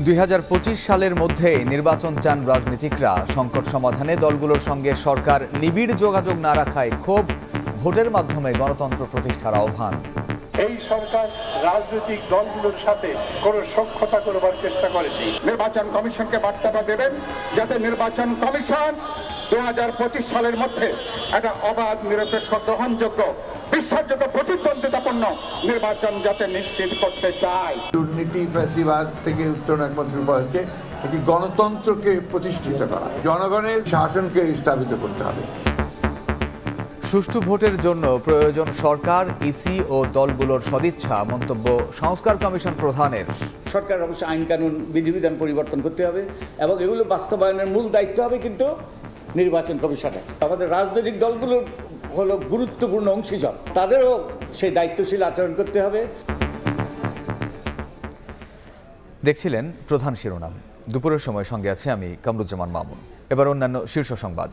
2025 সালের মধ্যে নির্বাচন চান রাজনীতিকরা। সংকট সমাধানে দলগুলোর সঙ্গে সরকার নিবিড় যোগাযোগ না রাখায় ক্ষোভ, ভোটের মাধ্যমে গণতন্ত্র প্রতিষ্ঠার আহ্বান। এই সরকার রাজনৈতিক দলগুলোর সাথে কোনো সখ্যতা করবার চেষ্টা করেনি। নির্বাচন কমিশনকে বার্তা দেবেন যাতে নির্বাচন কমিশন 2025 সালের মধ্যে একটা অবাধ, নিরপেক্ষ, গ্রহণযোগ্য, বিশ্বাসযোগ্য, প্রতিদ্বন্দ্বিতাপূর্ণ নির্বাচন যাতে নিশ্চিত করতে চায়। দুর্নীতি, ফ্যাসিবাদ থেকে উত্তরণ একমাত্র উপায় হচ্ছে একটি গণতন্ত্রকে প্রতিষ্ঠিত করা, জনগণের শাসনকে স্থাপিত করতে হবে। সুষ্ঠু ভোটের জন্য প্রয়োজন সরকার, ইসি ও দলগুলোর সদিচ্ছা, মন্তব্য সংস্কার কমিশন প্রধানের। সরকার অবশ্যই আইন কানুন বিধিবিধান পরিবর্তন করতে হবে এবং এগুলো বাস্তবায়নের মূল দায়িত্ব হবে কিন্তু নির্বাচন কমিশনের। আমাদের রাজনৈতিক দলগুলোর হলো গুরুত্বপূর্ণ অংশীজন, তাদেরও সেই দায়িত্বশীল আচরণ করতে হবে। দেখছিলেন প্রধান শিরোনাম। দুপুরের সময় সঙ্গে আছে আমি কামরুজ্জামান মামুন। এবার অন্যান্য শীর্ষ সংবাদ।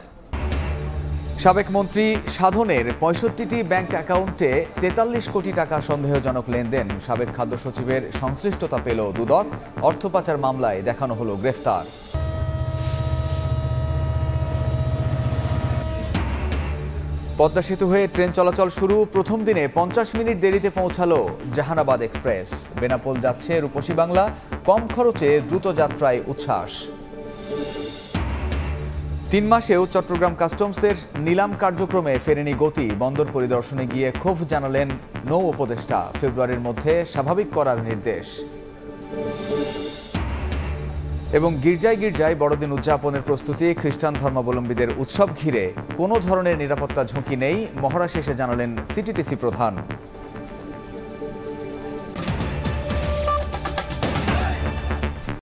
সাবেক মন্ত্রী সাধনের 65টি ব্যাংক অ্যাকাউন্টে 43 কোটি টাকা সন্দেহজনক লেনদেন। সাবেক খাদ্য সচিবের সংশ্লিষ্টতা পেল দুদক। অর্থ পাচার মামলায় দেখানো হলো গ্রেফতার। পদ্মা সেতু হয়ে ট্রেন চলাচল শুরু। প্রথম দিনে 50 মিনিট দেরিতে পৌঁছালো জাহানাবাদ এক্সপ্রেস। বেনাপোল যাচ্ছে রূপসী বাংলা। কম খরচে দ্রুত যাত্রায় উচ্ছ্বাস। 3 মাসেও চট্টগ্রাম কাস্টমসের নিলাম কার্যক্রমে ফেরেনি গতি। বন্দর পরিদর্শনে গিয়ে ক্ষোভ জানালেন নৌ উপদেষ্টা। ফেব্রুয়ারির মধ্যে স্বাভাবিক করার নির্দেশ। এবং গির্জায় গির্জায় বড়দিন উদযাপনের প্রস্তুতি। খ্রিস্টান ধর্মাবলম্বীদের উৎসব ঘিরে কোনো ধরনের নিরাপত্তা ঝুঁকি নেই, মহড়া শেষে জানালেন সিটিটিসি প্রধান।